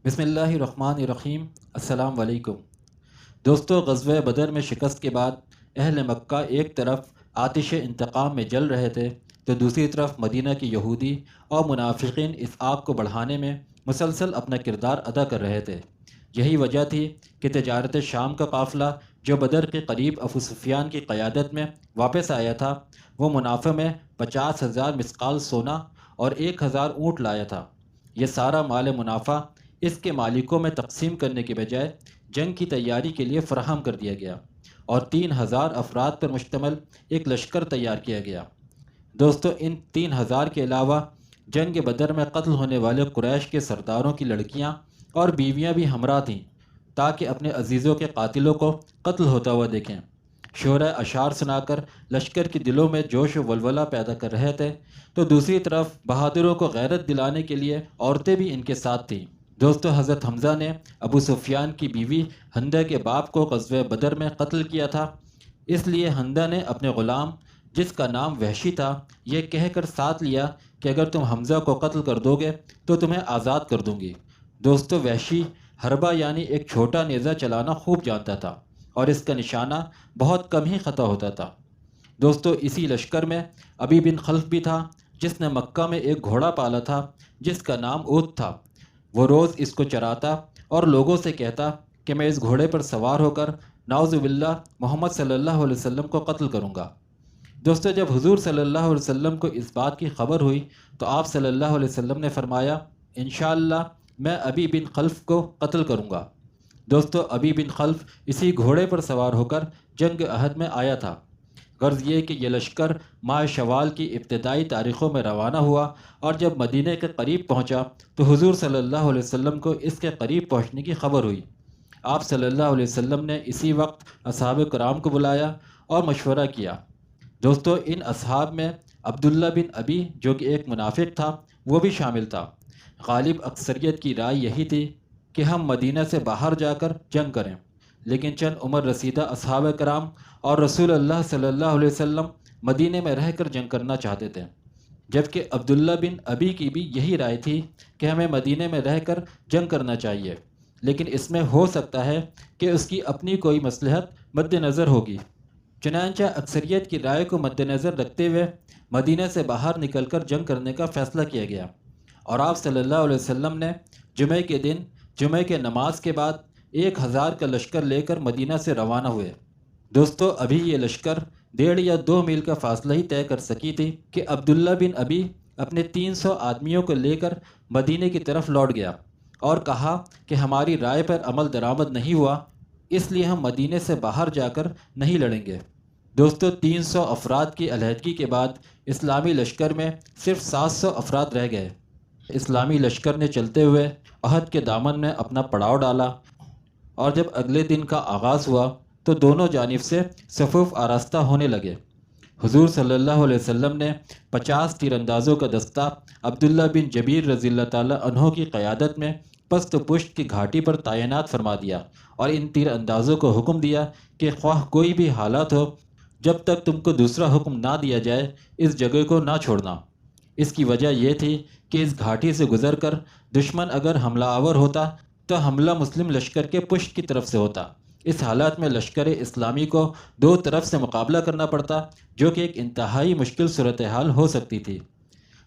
بسم اللہ الرحمن الرحیم۔ السلام علیکم دوستو، غزوہ بدر میں شکست کے بعد اہل مکہ ایک طرف آتش انتقام میں جل رہے تھے تو دوسری طرف مدینہ کی یہودی اور منافقین اس آگ کو بڑھانے میں مسلسل اپنا کردار ادا کر رہے تھے۔ یہی وجہ تھی کہ تجارت شام کا قافلہ جو بدر کے قریب ابو سفیان کی قیادت میں واپس آیا تھا، وہ منافع میں 50,000 مسقال سونا اور 1,000 اونٹ لایا تھا۔ یہ سارا مال منافع اس کے مالکوں میں تقسیم کرنے کے بجائے جنگ کی تیاری کے لیے فراہم کر دیا گیا اور 3,000 افراد پر مشتمل ایک لشکر تیار کیا گیا۔ دوستو، ان 3,000 کے علاوہ جنگ بدر میں قتل ہونے والے قریش کے سرداروں کی لڑکیاں اور بیویاں بھی ہمراہ تھیں تاکہ اپنے عزیزوں کے قاتلوں کو قتل ہوتا ہوا دیکھیں۔ شعرۂ اشعار سنا کر لشکر کے دلوں میں جوش و ولولہ پیدا کر رہے تھے تو دوسری طرف بہادروں کو غیرت دلانے کے لیے عورتیں بھی ان کے ساتھ تھیں۔ دوستو، حضرت حمزہ نے ابو سفیان کی بیوی حندہ کے باپ کو غزوہ بدر میں قتل کیا تھا، اس لیے حندہ نے اپنے غلام جس کا نام وحشی تھا یہ کہہ کر ساتھ لیا کہ اگر تم حمزہ کو قتل کر دو گے تو تمہیں آزاد کر دوں گی۔ دوستو، وحشی حربہ یعنی ایک چھوٹا نیزہ چلانا خوب جانتا تھا اور اس کا نشانہ بہت کم ہی خطا ہوتا تھا۔ دوستو، اسی لشکر میں ابی بن خلف بھی تھا جس نے مکہ میں ایک گھوڑا پالا تھا جس کا نام اوت تھا۔ وہ روز اس کو چراتا اور لوگوں سے کہتا کہ میں اس گھوڑے پر سوار ہو کر نعوذ باللہ محمد صلی اللہ علیہ وسلم کو قتل کروں گا۔ دوستو، جب حضور صلی اللہ علیہ وسلم کو اس بات کی خبر ہوئی تو آپ صلی اللہ علیہ وسلم نے فرمایا، انشاءاللہ میں ابی بن خلف کو قتل کروں گا۔ دوستو، ابی بن خلف اسی گھوڑے پر سوار ہو کر جنگ احد میں آیا تھا۔ غرض یہ کہ یہ لشکر ماہ شوال کی ابتدائی تاریخوں میں روانہ ہوا اور جب مدینہ کے قریب پہنچا تو حضور صلی اللہ علیہ وسلم کو اس کے قریب پہنچنے کی خبر ہوئی۔ آپ صلی اللہ علیہ وسلم نے اسی وقت اصحاب کرام کو بلایا اور مشورہ کیا۔ دوستو، ان اصحاب میں عبداللہ بن ابی جو کہ ایک منافق تھا وہ بھی شامل تھا۔ غالب اکثریت کی رائے یہی تھی کہ ہم مدینہ سے باہر جا کر جنگ کریں، لیکن چند عمر رسیدہ اصحاب کرام اور رسول اللہ صلی اللہ علیہ وسلم مدینہ میں رہ کر جنگ کرنا چاہتے تھے، جبکہ عبداللہ بن ابی کی بھی یہی رائے تھی کہ ہمیں مدینہ میں رہ کر جنگ کرنا چاہیے، لیکن اس میں ہو سکتا ہے کہ اس کی اپنی کوئی مصلحت مد نظر ہوگی۔ چنانچہ اکثریت کی رائے کو مد نظر رکھتے ہوئے مدینہ سے باہر نکل کر جنگ کرنے کا فیصلہ کیا گیا اور آپ صلی اللہ علیہ وسلم نے جمعہ کے دن جمعہ کے نماز کے بعد 1,000 کا لشکر لے کر مدینہ سے روانہ ہوئے۔ دوستو، ابھی یہ لشکر 1.5 یا 2 میل کا فاصلہ ہی طے کر سکی تھی کہ عبداللہ بن ابی اپنے 300 آدمیوں کو لے کر مدینہ کی طرف لوٹ گیا اور کہا کہ ہماری رائے پر عمل درآمد نہیں ہوا، اس لیے ہم مدینہ سے باہر جا کر نہیں لڑیں گے۔ دوستو، 300 افراد کی علیحدگی کے بعد اسلامی لشکر میں صرف 700 افراد رہ گئے۔ اسلامی لشکر نے چلتے ہوئے احد کے دامن میں اپنا پڑاؤ ڈالا اور جب اگلے دن کا آغاز ہوا تو دونوں جانب سے صفوف آراستہ ہونے لگے۔ حضور صلی اللہ علیہ وسلم نے 50 تیر اندازوں کا دستہ عبداللہ بن جبیر رضی اللہ تعالیٰ عنہ کی قیادت میں پست و پشت کی گھاٹی پر تعینات فرما دیا اور ان تیر اندازوں کو حکم دیا کہ خواہ کوئی بھی حالات ہو، جب تک تم کو دوسرا حکم نہ دیا جائے اس جگہ کو نہ چھوڑنا۔ اس کی وجہ یہ تھی کہ اس گھاٹی سے گزر کر دشمن اگر حملہ آور ہوتا تو حملہ مسلم لشکر کے پشت کی طرف سے ہوتا۔ اس حالات میں لشکر اسلامی کو 2 طرف سے مقابلہ کرنا پڑتا، جو کہ ایک انتہائی مشکل صورتحال ہو سکتی تھی۔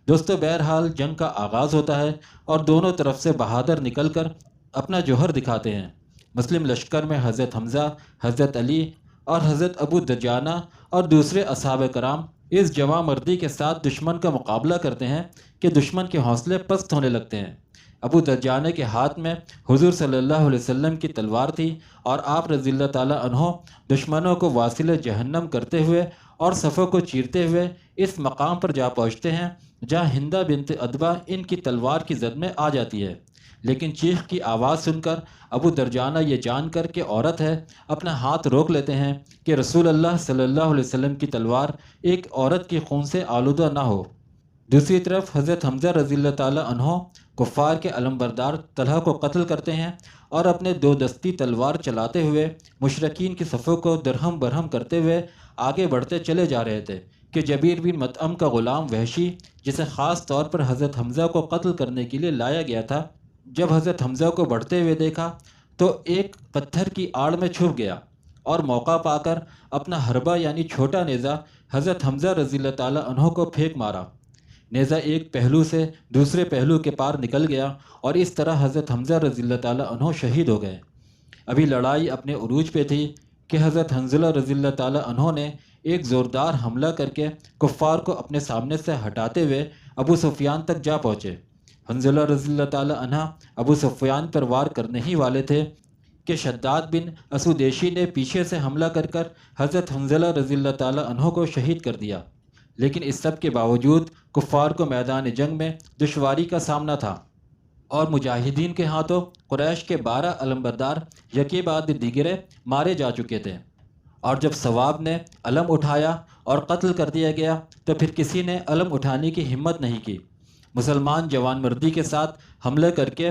دوستو، بہرحال جنگ کا آغاز ہوتا ہے اور دونوں طرف سے بہادر نکل کر اپنا جوہر دکھاتے ہیں۔ مسلم لشکر میں حضرت حمزہ، حضرت علی اور حضرت ابو دجانہ اور دوسرے اصحاب کرام اس جواں مردی کے ساتھ دشمن کا مقابلہ کرتے ہیں کہ دشمن کے حوصلے پست ہونے لگتے ہیں۔ ابو دجانہ کے ہاتھ میں حضور صلی اللہ علیہ وسلم کی تلوار تھی اور آپ رضی اللہ تعالیٰ عنہ دشمنوں کو واصل جہنم کرتے ہوئے اور صفوں کو چیرتے ہوئے اس مقام پر جا پہنچتے ہیں جہاں ہندہ بنت عتبہ ان کی تلوار کی زد میں آ جاتی ہے، لیکن چیخ کی آواز سن کر ابو درجانہ یہ جان کر کہ عورت ہے اپنا ہاتھ روک لیتے ہیں کہ رسول اللہ صلی اللہ علیہ وسلم کی تلوار ایک عورت کے خون سے آلودہ نہ ہو۔ دوسری طرف حضرت حمزہ رضی اللہ تعالیٰ عنہ کفار کے علمبردار طلحہ کو قتل کرتے ہیں اور اپنے 2 دستی تلوار چلاتے ہوئے مشرکین کی صفوں کو درہم برہم کرتے ہوئے آگے بڑھتے چلے جا رہے تھے کہ جبیر بن مطعم کا غلام وحشی، جسے خاص طور پر حضرت حمزہ کو قتل کرنے کے لیے لایا گیا تھا، جب حضرت حمزہ کو بڑھتے ہوئے دیکھا تو ایک پتھر کی آڑ میں چھپ گیا اور موقع پا کر اپنا حربہ یعنی چھوٹا نیزہ حضرت حمزہ رضی اللہ تعالیٰ عنہ کو پھینک مارا۔ نیزہ ایک پہلو سے دوسرے پہلو کے پار نکل گیا اور اس طرح حضرت حمزہ رضی اللہ تعالیٰ عنہ شہید ہو گئے۔ ابھی لڑائی اپنے عروج پہ تھی کہ حضرت حنظلہ رضی اللہ تعالیٰ عنہ نے ایک زوردار حملہ کر کے کفار کو اپنے سامنے سے ہٹاتے ہوئے ابو سفیان تک جا پہنچے۔ حنظلہ رضی اللہ تعالیٰ عنہ ابو سفیان پر وار کرنے ہی والے تھے کہ شداد بن اسودیشی نے پیچھے سے حملہ کر کر حضرت حنظلہ رضی اللہ تعالیٰ عنہ کو شہید کر دیا، لیکن اس سب کے باوجود کفار کو میدان جنگ میں دشواری کا سامنا تھا اور مجاہدین کے ہاتھوں قریش کے 12 علمبردار یکے بعد دیگرے مارے جا چکے تھے، اور جب ثواب نے علم اٹھایا اور قتل کر دیا گیا تو پھر کسی نے علم اٹھانے کی ہمت نہیں کی۔ مسلمان جوان مردی کے ساتھ حملے کر کے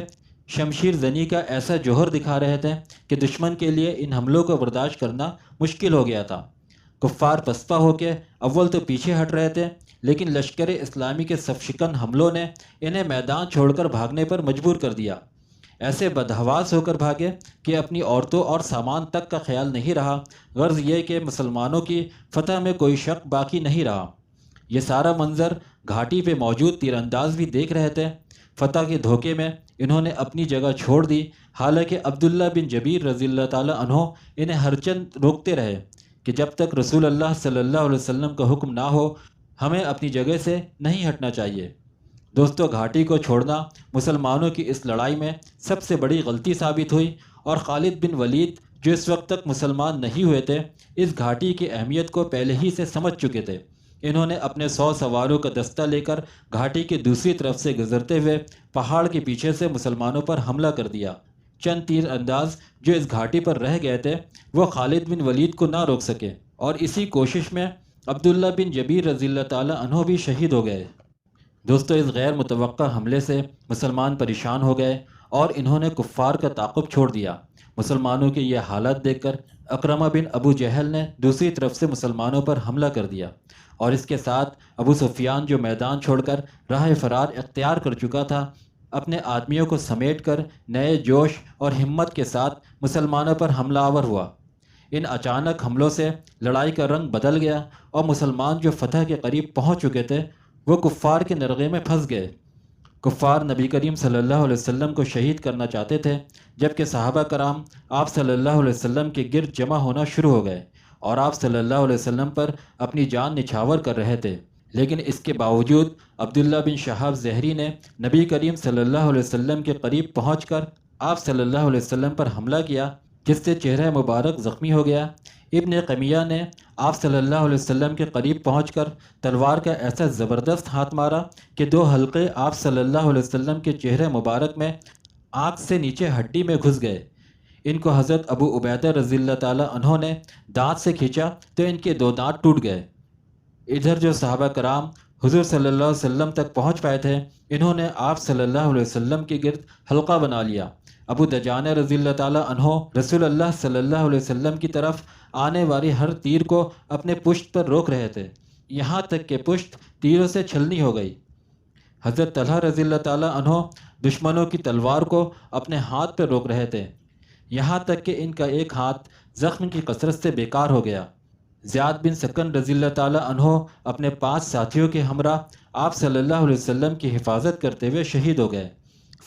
شمشیر زنی کا ایسا جوہر دکھا رہے تھے کہ دشمن کے لیے ان حملوں کو برداشت کرنا مشکل ہو گیا تھا۔ کفار پسپا ہو کے اول تو پیچھے ہٹ رہے تھے، لیکن لشکر اسلامی کے صف شکن حملوں نے انہیں میدان چھوڑ کر بھاگنے پر مجبور کر دیا۔ ایسے بدحواس ہو کر بھاگے کہ اپنی عورتوں اور سامان تک کا خیال نہیں رہا، غرض یہ کہ مسلمانوں کی فتح میں کوئی شک باقی نہیں رہا۔ یہ سارا منظر گھاٹی پہ موجود تیر انداز بھی دیکھ رہے تھے۔ فتح کے دھوکے میں انہوں نے اپنی جگہ چھوڑ دی، حالانکہ عبداللہ بن جبیر رضی اللہ تعالیٰ عنہ انہیں ہر چند روکتے رہے کہ جب تک رسول اللہ صلی اللہ علیہ وسلم کا حکم نہ ہو ہمیں اپنی جگہ سے نہیں ہٹنا چاہیے۔ دوستو، گھاٹی کو چھوڑنا مسلمانوں کی اس لڑائی میں سب سے بڑی غلطی ثابت ہوئی، اور خالد بن ولید جو اس وقت تک مسلمان نہیں ہوئے تھے اس گھاٹی کی اہمیت کو پہلے ہی سے سمجھ چکے تھے۔ انہوں نے اپنے 100 سواروں کا دستہ لے کر گھاٹی کی دوسری طرف سے گزرتے ہوئے پہاڑ کے پیچھے سے مسلمانوں پر حملہ کر دیا۔ چند تیر انداز جو اس گھاٹی پر رہ گئے تھے وہ خالد بن ولید کو نہ روک سکے، اور اسی کوشش میں عبداللہ بن جبیر رضی اللہ تعالیٰ عنہ بھی شہید ہو گئے۔ دوستو، اس غیر متوقع حملے سے مسلمان پریشان ہو گئے اور انہوں نے کفار کا تعاقب چھوڑ دیا۔ مسلمانوں کی یہ حالت دیکھ کر اکرمہ بن ابو جہل نے دوسری طرف سے مسلمانوں پر حملہ کر دیا، اور اس کے ساتھ ابو سفیان جو میدان چھوڑ کر راہ فرار اختیار کر چکا تھا اپنے آدمیوں کو سمیٹ کر نئے جوش اور ہمت کے ساتھ مسلمانوں پر حملہ آور ہوا۔ ان اچانک حملوں سے لڑائی کا رنگ بدل گیا اور مسلمان جو فتح کے قریب پہنچ چکے تھے وہ کفار کے نرغے میں پھنس گئے۔ کفار نبی کریم صلی اللہ علیہ وسلم کو شہید کرنا چاہتے تھے، جبکہ صحابہ کرام آپ صلی اللہ علیہ وسلم کے گرد جمع ہونا شروع ہو گئے اور آپ صلی اللہ علیہ وسلم پر اپنی جان نچھاور کر رہے تھے۔ لیکن اس کے باوجود عبداللہ بن شہاب زہری نے نبی کریم صلی اللہ علیہ وسلم کے قریب پہنچ کر آپ صلی اللہ علیہ وسلم پر حملہ کیا، جس سے چہرہ مبارک زخمی ہو گیا۔ ابن قمیہ نے آپ صلی اللہ علیہ وسلم کے قریب پہنچ کر تلوار کا ایسا زبردست ہاتھ مارا کہ 2 حلقے آپ صلی اللہ علیہ وسلم کے چہرے مبارک میں آنکھ سے نیچے ہڈی میں گھس گئے۔ ان کو حضرت ابو عبیدہ رضی اللہ تعالیٰ عنہ نے دانت سے کھینچا تو ان کے 2 دانت ٹوٹ گئے۔ ادھر جو صحابہ کرام حضور صلی اللہ علیہ وسلم تک پہنچ پائے تھے انہوں نے آپ صلی اللہ علیہ وسلم کے گرد حلقہ بنا لیا۔ ابو دجانہ رضی اللہ تعالیٰ عنہ رسول اللہ صلی اللہ علیہ وسلم کی طرف آنے والی ہر تیر کو اپنے پشت پر روک رہے تھے، یہاں تک کہ پشت تیروں سے چھلنی ہو گئی۔ حضرت طلحہ رضی اللہ تعالیٰ عنہ دشمنوں کی تلوار کو اپنے ہاتھ پر روک رہے تھے، یہاں تک کہ ان کا ایک ہاتھ زخم کی کثرت سے بیکار ہو گیا۔ زیاد بن سکن رضی اللہ تعالیٰ عنہ اپنے 5 ساتھیوں کے ہمراہ آپ صلی اللہ علیہ وسلم کی حفاظت کرتے ہوئے شہید ہو گئے۔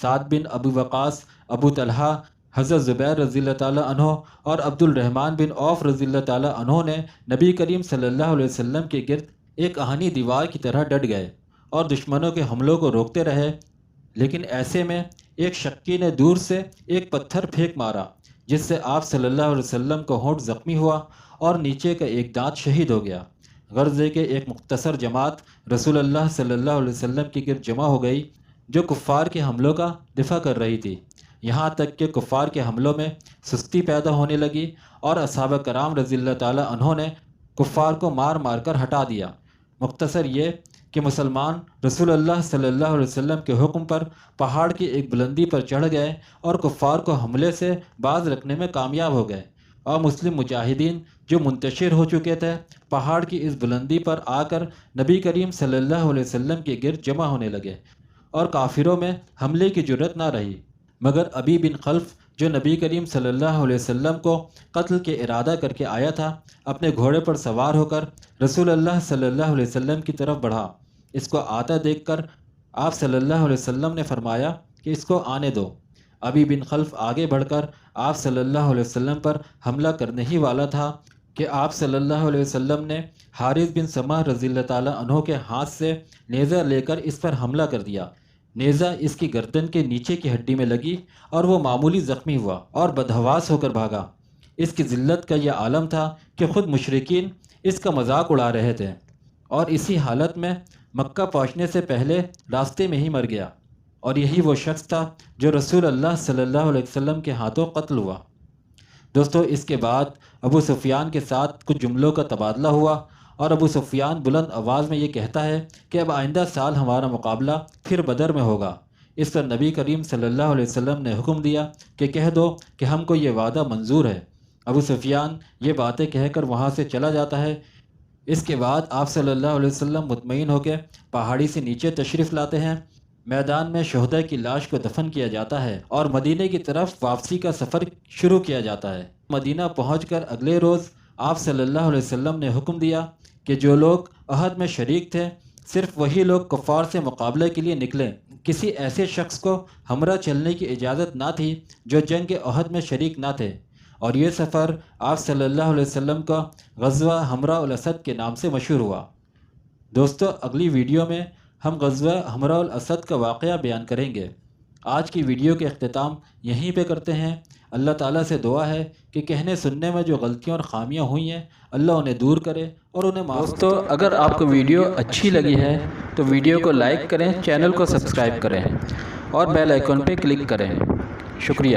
سعد بن ابو وقاص، ابو طلحہ، حضرت زبیر رضی اللہ تعالیٰ عنہ اور عبد الرحمن بن عوف رضی اللہ تعالیٰ عنہ نے نبی کریم صلی اللہ علیہ وسلم کے گرد ایک آہنی دیوار کی طرح ڈٹ گئے اور دشمنوں کے حملوں کو روکتے رہے۔ لیکن ایسے میں ایک شکی نے دور سے ایک پتھر پھینک مارا، جس سے آپ صلی اللہ علیہ وسلم کو ہونٹ زخمی ہوا اور نیچے کا ایک دانت شہید ہو گیا۔ غرض ہے کہ ایک مختصر جماعت رسول اللہ صلی اللہ علیہ وسلم کے گرد جمع ہو گئی جو کفار کے حملوں کا دفاع کر رہی تھی، یہاں تک کہ کفار کے حملوں میں سستی پیدا ہونے لگی اور اصحابہ کرام رضی اللہ تعالیٰ عنہ نے کفار کو مار مار کر ہٹا دیا۔ مختصر یہ کہ مسلمان رسول اللہ صلی اللہ علیہ وسلم کے حکم پر پہاڑ کی ایک بلندی پر چڑھ گئے اور کفار کو حملے سے باز رکھنے میں کامیاب ہو گئے، اور مسلم مجاہدین جو منتشر ہو چکے تھے پہاڑ کی اس بلندی پر آ کر نبی کریم صلی اللہ علیہ وسلم کے گرد جمع ہونے لگے، اور کافروں میں حملے کی جرت نہ رہی۔ مگر ابی بن خلف جو نبی کریم صلی اللہ علیہ وسلم کو قتل کے ارادہ کر کے آیا تھا، اپنے گھوڑے پر سوار ہو کر رسول اللہ صلی اللہ علیہ وسلم کی طرف بڑھا۔ اس کو آتا دیکھ کر آپ صلی اللہ علیہ وسلم نے فرمایا کہ اس کو آنے دو۔ ابی بن خلف آگے بڑھ کر آپ صلی اللہ علیہ وسلم پر حملہ کرنے ہی والا تھا کہ آپ صلی اللہ علیہ وسلم نے حارث بن سمح رضی اللہ تعالیٰ عنہ کے ہاتھ سے نیزہ لے کر اس پر حملہ کر دیا۔ نیزہ اس کی گردن کے نیچے کی ہڈی میں لگی اور وہ معمولی زخمی ہوا اور بدحواس ہو کر بھاگا۔ اس کی ذلت کا یہ عالم تھا کہ خود مشرکین اس کا مذاق اڑا رہے تھے، اور اسی حالت میں مکہ پہنچنے سے پہلے راستے میں ہی مر گیا، اور یہی وہ شخص تھا جو رسول اللہ صلی اللہ علیہ وسلم کے ہاتھوں قتل ہوا۔ دوستو، اس کے بعد ابو سفیان کے ساتھ کچھ جملوں کا تبادلہ ہوا، اور ابو سفیان بلند آواز میں یہ کہتا ہے کہ اب آئندہ سال ہمارا مقابلہ پھر بدر میں ہوگا۔ اس پر نبی کریم صلی اللہ علیہ وسلم نے حکم دیا کہ کہہ دو کہ ہم کو یہ وعدہ منظور ہے۔ ابو سفیان یہ باتیں کہہ کر وہاں سے چلا جاتا ہے۔ اس کے بعد آپ صلی اللہ علیہ وسلم مطمئن ہو کے پہاڑی سے نیچے تشریف لاتے ہیں۔ میدان میں شہداء کی لاش کو دفن کیا جاتا ہے اور مدینہ کی طرف واپسی کا سفر شروع کیا جاتا ہے۔ مدینہ پہنچ کر اگلے روز آپ صلی اللہ علیہ وسلم نے حکم دیا کہ جو لوگ احد میں شریک تھے صرف وہی لوگ کفار سے مقابلے کے لیے نکلیں۔ کسی ایسے شخص کو ہمراہ چلنے کی اجازت نہ تھی جو جنگ احد میں شریک نہ تھے، اور یہ سفر آپ صلی اللہ علیہ وسلم کا غزوہ حمراء الاسد کے نام سے مشہور ہوا۔ دوستو، اگلی ویڈیو میں ہم غزوہ حمراء الاسد کا واقعہ بیان کریں گے۔ آج کی ویڈیو کے اختتام یہیں پہ کرتے ہیں۔ اللہ تعالیٰ سے دعا ہے کہ کہنے سننے میں جو غلطیاں اور خامیاں ہوئی ہیں اللہ انہیں دور کرے اور انہیں معاف کرے۔ دوستو، اگر آپ کو ویڈیو اچھی لگی ہے تو ویڈیو کو لائک کریں، چینل کو سبسکرائب کریں اور بیل آئیکن پہ کلک کریں۔ شکریہ۔